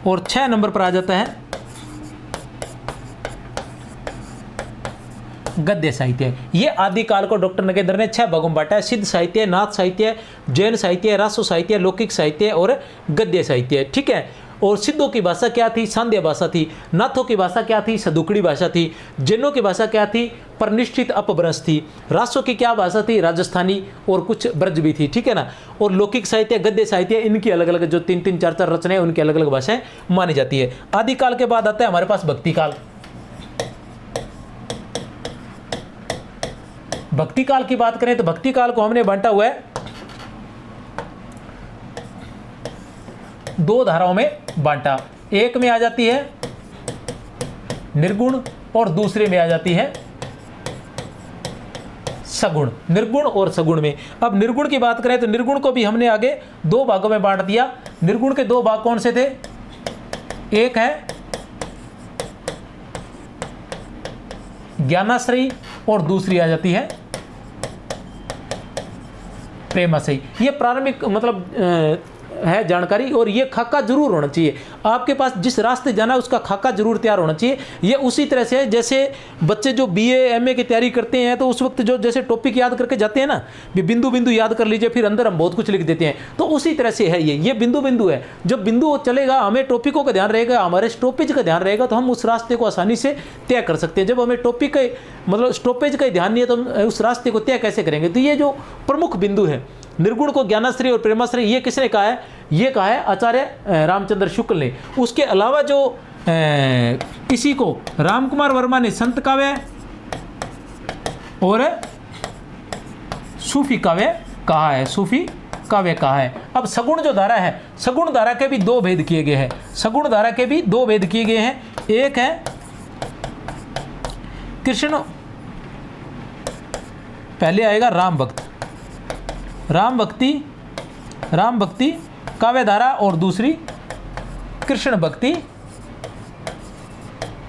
और 6 नंबर पर आ जाता है गद्य साहित्य। ये आदिकाल को डॉक्टर नगेंद्र ने 6 भागों में बांटा है। सिद्ध साहित्य, नाथ साहित्य, जैन साहित्य, रासो साहित्य, लौकिक साहित्य और गद्य साहित्य, ठीक है। और सिद्धों की भाषा क्या थी? सांध्य भाषा थी। नाथों की भाषा क्या थी? सदुकड़ी भाषा थी। जैनों की भाषा क्या थी? परनिष्ठित अपभ्रंश थी। रासों की क्या भाषा थी? राजस्थानी और कुछ ब्रज भी थी, ठीक है ना। और लौकिक साहित्य, गद्य साहित्य, इनकी अलग अलग जो 3-3, 4-4 रचनाएं, उनकी अलग अलग भाषाएं मानी जाती है। आदिकाल के बाद आता है हमारे पास भक्ति काल। भक्ति काल की बात करें तो भक्ति काल को हमने बांटा हुआ है 2 धाराओं में बांटा। एक में आ जाती है निर्गुण और दूसरे में आ जाती है सगुण। निर्गुण और सगुण में, अब निर्गुण की बात करें तो निर्गुण को भी हमने आगे 2 भागों में बांट दिया। निर्गुण के 2 भाग कौन से थे? एक है ज्ञानाश्रयी और दूसरी आ जाती है प्रेमाश्रयी। ये प्रारंभिक मतलब है जानकारी, और ये खाका जरूर होना चाहिए आपके पास। जिस रास्ते जाना है उसका खाका जरूर तैयार होना चाहिए। ये उसी तरह से जैसे बच्चे जो BA MA की तैयारी करते हैं तो उस वक्त जो जैसे टॉपिक याद करके जाते हैं ना, बिंदु बिंदु याद कर लीजिए, फिर अंदर हम बहुत कुछ लिख देते हैं, तो उसी तरह से है ये बिंदु बिंदु है। जब बिंदु चलेगा, हमें टॉपिकों का ध्यान रहेगा, हमारे स्टॉपेज का ध्यान रहेगा, तो हम उस रास्ते को आसानी से तय कर सकते हैं। जब हमें टॉपिक का मतलब स्टॉपेज का ध्यान नहीं है तो हम उस रास्ते को तय कैसे करेंगे? तो ये जो प्रमुख बिंदु है, निर्गुण को ज्ञानाश्रय और प्रेमाश्रय, ये किसने कहा है? ये कहा है आचार्य रामचंद्र शुक्ल ने। उसके अलावा जो इसी को रामकुमार वर्मा ने संत काव्य और सूफी काव्य कहा है। सूफी काव्य कहा है। अब सगुण जो धारा है, सगुण धारा के भी 2 भेद किए गए हैं। सगुण धारा के भी 2 भेद किए गए हैं। एक है कृष्ण, पहले आएगा राम भक्त, राम भक्ति काव्य धारा, और दूसरी कृष्ण भक्ति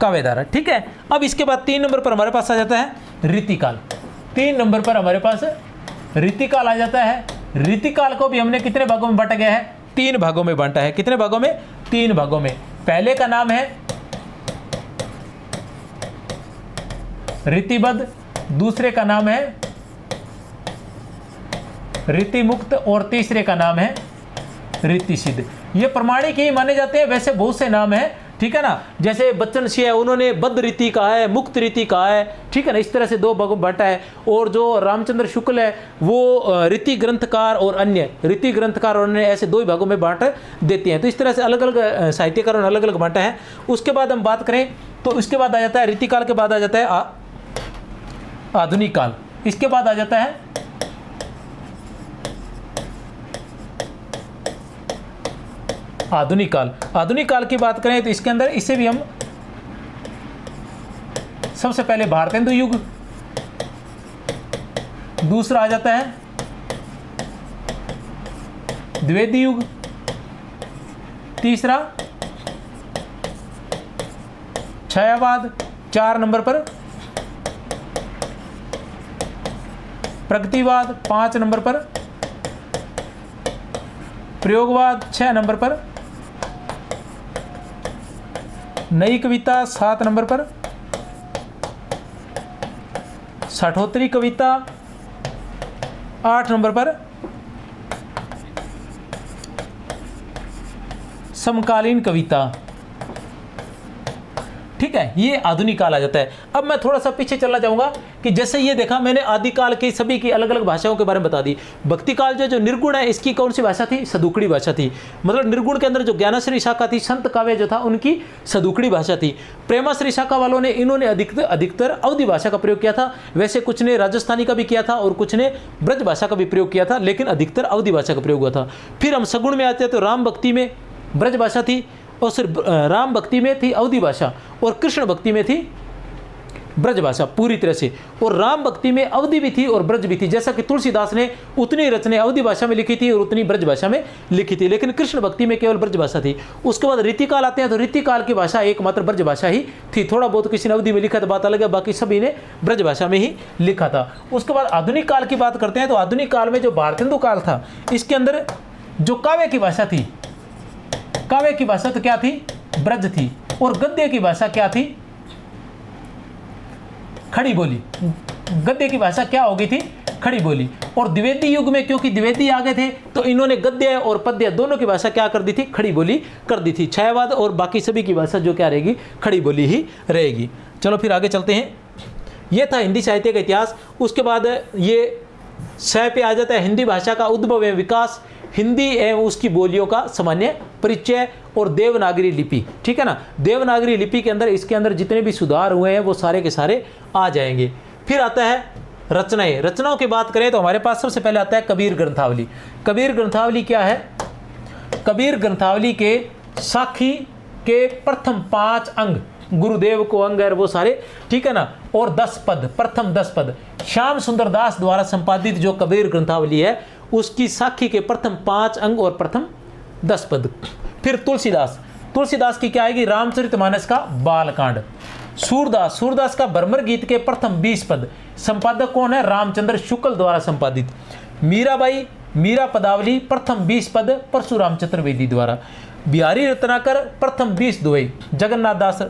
काव्य धारा, ठीक है। अब इसके बाद 3 नंबर पर हमारे पास आ जाता है रीतिकाल। 3 नंबर पर हमारे पास रीतिकाल आ जाता है। रीतिकाल को भी हमने कितने भागों में बांटा गया है? 3 भागों में बांटा है। कितने भागों में? 3 भागों में। पहले का नाम है रीतिबद्ध, दूसरे का नाम है रीति मुक्त, और तीसरे का नाम है रीति सिद्ध। ये प्रमाणिक ही माने जाते हैं। वैसे बहुत से नाम हैं, ठीक है ना, जैसे बच्चन सिंह है, उन्होंने बद्ध रीति कहा है, मुक्त रीति कहा है, ठीक है ना, इस तरह से दो भागों में बांटा है। और जो रामचंद्र शुक्ल है वो रीति ग्रंथकार और अन्य, रीति ग्रंथकार और अन्य, ऐसे दो ही भागों में बांट देते हैं। तो इस तरह से अलग अलग साहित्यकारों ने अलग अलग बांटा है। उसके बाद हम बात करें तो उसके बाद आ जाता है रीति काल के बाद आ जाता है आधुनिक काल। इसके बाद आ जाता है आधुनिक काल। आधुनिक काल की बात करें तो इसके अंदर इसे भी हम सबसे पहले भारतेंदु युग, दूसरा आ जाता है द्विवेदी युग, तीसरा छायावाद, 4 नंबर पर प्रगतिवाद, 5 नंबर पर प्रयोगवाद, 6 नंबर पर नई कविता, 7 नंबर पर साठोत्तरी कविता, 8 नंबर पर समकालीन कविता। ठीक है, ये आधुनिक काल आ जाता है। अब मैं थोड़ा सा पीछे चलना चाहूंगा कि जैसे ये देखा मैंने आदिकाल की सभी की अलग अलग भाषाओं के बारे में बता दी। भक्ति काल जो निर्गुण है, इसकी कौन सी भाषा थी? सदुकड़ी भाषा थी। मतलब निर्गुण के अंदर जो ज्ञानाश्री शाखा थी, संत काव्य जो था, उनकी सदुकड़ी भाषा थी। प्रेमाश्री शाखा वालों ने इन्होंने अधिकतर अवधि भाषा का प्रयोग किया था। वैसे कुछ ने राजस्थानी का भी किया था और कुछ ने ब्रज भाषा का भी प्रयोग किया था, लेकिन अधिकतर अवधि भाषा का प्रयोग हुआ था। फिर हम सगुण में आते हैं तो राम भक्ति में ब्रज भाषा थी और सिर्फ राम भक्ति में थी अवधि भाषा और कृष्ण भक्ति में थी ब्रज भाषा पूरी तरह से। और राम भक्ति में अवधि भी थी और ब्रज भी थी। जैसा कि तुलसीदास ने उतनी रचनाएं अवधि भाषा में लिखी थी और उतनी ब्रज भाषा में लिखी थी, लेकिन कृष्ण भक्ति में केवल ब्रज भाषा थी। उसके बाद रीतिकाल आते हैं तो रीतिकाल की भाषा एकमात्र ब्रज भाषा ही थी। थोड़ा बहुत किसी ने अवधि में लिखा तो बात अलग है, बाकी सभी ने ब्रज भाषा में ही लिखा था। उसके बाद आधुनिक काल की बात करते हैं तो आधुनिक काल में जो भारतेंदु काल था, इसके अंदर जो काव्य की भाषा थी, काव्य की भाषा तो क्या थी? ब्रज थी। और गद्य की भाषा क्या थी? खड़ी बोली। गद्य की भाषा क्या हो गई थी? खड़ी बोली। और द्विवेदी युग में क्योंकि द्विवेदी आ गए थे तो इन्होंने गद्य और पद्य दोनों की भाषा क्या कर दी थी? खड़ी बोली कर दी थी। छायावाद और बाकी सभी की भाषा जो क्या रहेगी? खड़ी बोली ही रहेगी। चलो फिर आगे चलते हैं। यह था हिंदी साहित्य का इतिहास। उसके बाद ये 6 पे आ जाता है हिंदी भाषा का उद्भव एवं विकास, हिंदी एवं उसकी बोलियों का सामान्य परिचय और देवनागरी लिपि। ठीक है ना, देवनागरी लिपि के अंदर इसके अंदर जितने भी सुधार हुए हैं वो सारे के सारे आ जाएंगे। फिर आता है रचनाएं। रचनाओं की बात करें तो हमारे पास सबसे पहले आता है कबीर ग्रंथावली। कबीर ग्रंथावली क्या है? कबीर ग्रंथावली के साखी के प्रथम 5 अंग, गुरुदेव को अंग है वो सारे, ठीक है ना, और 10 पद, प्रथम 10 पद श्याम सुंदर दास द्वारा संपादित जो कबीर ग्रंथावली है उसकी साखी के प्रथम 5 अंग और प्रथम 10 पद। फिर तुलसीदास, तुलसीदास की क्या आएगी? रामचरितमानस का बालकांड। सूरदास, सूरदास का भ्रमर गीत के प्रथम 20 पद, संपादक कौन है? रामचंद्र शुक्ल द्वारा संपादित। मीराबाई, मीरा पदावली प्रथम 20 पद परशुराम चतुर्वेदी द्वारा। बिहारी रत्नाकर प्रथम 20 दोहे जगन्नाथ दास,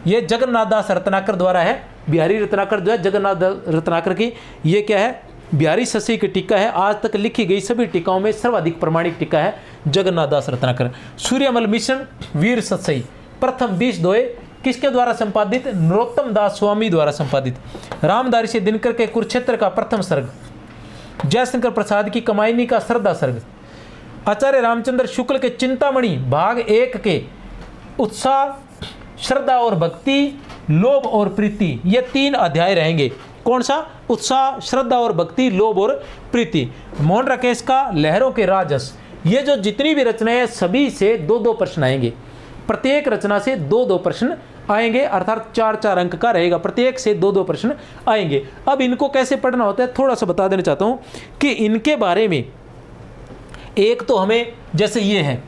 ये जगन्नाथ दास रत्नाकर द्वारा है। बिहारी रत्नाकर जो है जगन्नाथ रत्नाकर की, ये क्या है? बिहारी शशि की टीका है। आज तक लिखी गई सभी टीकाओं में सर्वाधिक प्रमाणिक टीका है जगन्नाथ दास रत्नाकर। सूर्यमल मिशन वीर सत्सई प्रथम 20 दोहे किसके द्वारा संपादित? नरोत्तम दास स्वामी द्वारा संपादित। रामधारी से दिनकर के कुरुक्षेत्र का प्रथम सर्ग, जयशंकर प्रसाद की कमायनी का श्रद्धा सर्ग, आचार्य रामचंद्र शुक्ल के चिंतामणि भाग 1 के उत्साह, श्रद्धा और भक्ति, लोभ और प्रीति, ये 3 अध्याय रहेंगे। कौन सा? उत्साह, श्रद्धा और भक्ति, लोभ और प्रीति। मोहन राकेश का लहरों के राजस। ये जो जितनी भी रचनाएं हैं सभी से 2-2 प्रश्न आएंगे। प्रत्येक रचना से 2-2 प्रश्न आएंगे, अर्थात 4-4 अंक का रहेगा। प्रत्येक से 2-2 प्रश्न आएंगे। अब इनको कैसे पढ़ना होता है थोड़ा सा बता देना चाहता हूँ कि इनके बारे में एक तो हमें जैसे ये है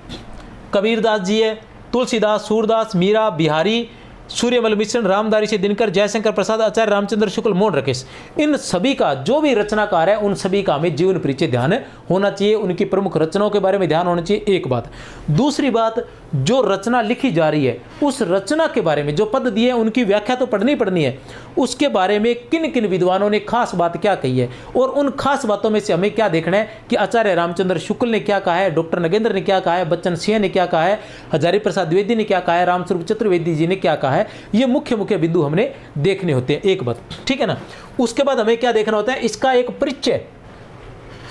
कबीरदास जी है, तुलसीदास, सूरदास, मीरा, बिहारी, सूर्यमल मिश्रण, रामधारी से दिनकर, जयशंकर प्रसाद, आचार्य रामचंद्र शुक्ल, मोहन राकेश, इन सभी का जो भी रचनाकार है उन सभी का हमें जीवन परिचय ध्यान होना चाहिए, उनकी प्रमुख रचनाओं के बारे में ध्यान होना चाहिए, एक बात। दूसरी बात, जो रचना लिखी जा रही है उस रचना के बारे में जो पद दिए हैं उनकी व्याख्या तो पढ़नी है, उसके बारे में किन किन विद्वानों ने खास बात क्या कही है, और उन खास बातों में से हमें क्या देखना है कि आचार्य रामचंद्र शुक्ल ने क्या कहा है, डॉक्टर नगेंद्र ने क्या कहा है, बच्चन सिंह ने क्या कहा है, हजारी प्रसाद द्विवेदी ने क्या कहा है, रामस्वरूप चतुर्वेदी जी ने क्या कहा है। ये मुख्य मुख्य बिंदु हमने देखने होते हैं, एक बात, ठीक है ना। उसके बाद हमें क्या देखना होता है, इसका एक परिचय,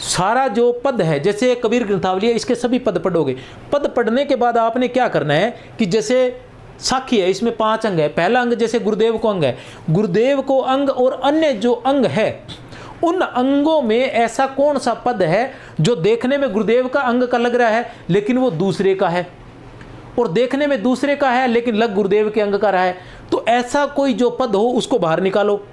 सारा जो पद है, जैसे कबीर ग्रंथावली है, इसके सभी पद पढ़ोगे। पद पढ़ने के बाद आपने क्या करना है कि जैसे साखी है, इसमें 5 अंग है, पहला अंग जैसे गुरुदेव को अंग है, गुरुदेव को अंग और अन्य जो अंग है उन अंगों में ऐसा कौन सा पद है जो देखने में गुरुदेव का अंग का लग रहा है लेकिन वो दूसरे का है, और देखने में दूसरे का है लेकिन लग गुरुदेव के अंग का रहा है। तो ऐसा कोई जो पद हो उसको बाहर निकालो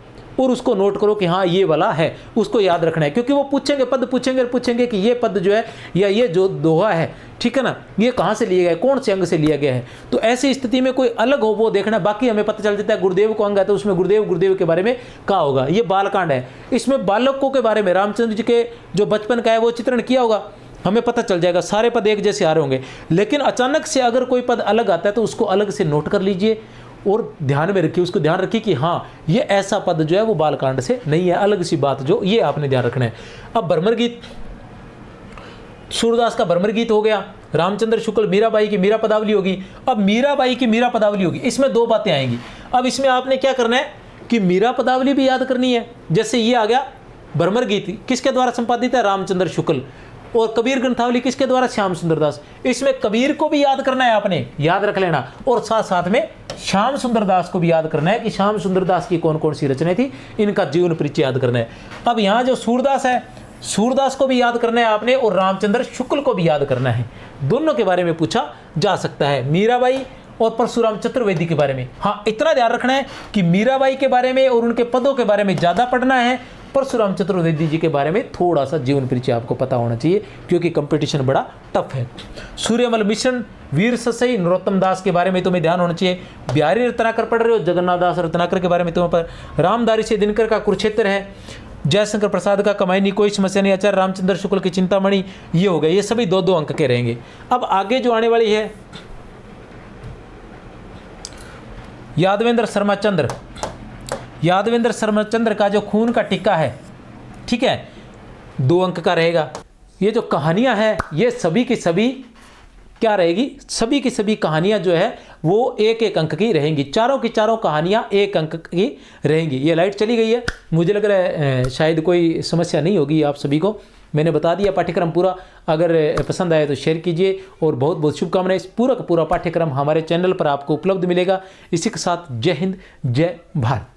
और उसको नोट करो कि हाँ ये वाला है, उसको याद रखना है, क्योंकि वो पूछेंगे, पद पूछेंगे कि ये पद जो है या ये जो दोहा है, ठीक है ना, ये कहाँ से लिया गया है, कौन से अंग से लिया गया है। तो ऐसी स्थिति में कोई अलग हो वो देखना, बाकी हमें पता चल जाता है गुरुदेव को अंग है तो उसमें गुरुदेव के बारे में कहा होगा। ये बालकांड है, इसमें बालकों के बारे में रामचंद्र जी के जो बचपन का है वो चित्रण किया होगा, हमें पता चल जाएगा, सारे पद एक जैसे आ रहे होंगे। लेकिन अचानक से अगर कोई पद अलग आता है तो उसको अलग से नोट कर लीजिए और ध्यान में रखिए, उसको ध्यान रखिए कि हाँ ये ऐसा पद जो है वो बालकांड से नहीं है, अलग सी बात जो ये आपने ध्यान रखना है। अब भ्रमर गीत, सूरदास का भ्रमर गीत हो गया, रामचंद्र शुक्ल मीराबाई की मीरा पदावली होगी। अब मीराबाई की मीरा पदावली होगी, इसमें 2 बातें आएंगी। अब इसमें आपने क्या करना है कि मीरा पदावली भी याद करनी है। जैसे ये आ गया भ्रमर गीत किसके द्वारा संपादित है, रामचंद्र शुक्ल, और कबीर ग्रंथावली किसके द्वारा, श्याम सुंदर दास। इसमें कबीर को भी याद करना है, आपने याद रख लेना, और साथ साथ में श्याम सुंदर दास को भी याद करना है कि श्याम सुंदर दास की कौन कौन सी रचनाएं थी, इनका जीवन परिचय याद करना है। अब यहाँ जो सूरदास है, सूरदास को भी याद करना है आपने, और रामचंद्र शुक्ल को भी याद करना है। दोनों के बारे में पूछा जा सकता है, मीराबाई और परशुराम चतुर्वेदी के बारे में। हाँ, इतना ध्यान रखना है कि मीराबाई के बारे में और उनके पदों के बारे में ज़्यादा पढ़ना है, परशुराम चतुर्वेदी जी के बारे में थोड़ा सा जीवन परिचय आपको पता होना चाहिए, क्योंकि कंपटीशन बड़ा टफ है। सूर्यमल मिश्रण, वीर ससई, नरोत्तम दास के बारे में तुम्हें ध्यान होना चाहिए। बिहारी रत्नाकर पढ़ रहे हो, जगन्नाथ दास रत्नाकर के बारे में तुम्हें पर। रामधारी से दिनकर का कुरुक्षेत्र है, जयशंकर प्रसाद का कमाईनी कोई समस्या नहीं, आचार्य रामचंद्र शुक्ल की चिंतामणि, ये हो गए, ये सभी 2-2 अंक के रहेंगे। अब आगे जो आने वाली है यादवेंद्र शर्मा चंद्र, यादवेंद्र शर्मा चंद्र का जो खून का टिक्का है, ठीक है, 2 अंक का रहेगा। ये जो कहानियां हैं ये सभी की सभी क्या रहेगी, सभी की सभी कहानियां जो है वो 1-1 अंक की रहेंगी, चारों की चारों कहानियां 1 अंक की रहेंगी। ये लाइट चली गई है, मुझे लग रहा है शायद कोई समस्या नहीं होगी आप सभी को। मैंने बता दिया पाठ्यक्रम पूरा, अगर पसंद आए तो शेयर कीजिए, और बहुत बहुत शुभकामनाएं। इस पूरा का पूरा पाठ्यक्रम हमारे चैनल पर आपको उपलब्ध मिलेगा। इसी के साथ जय हिंद, जय भारत।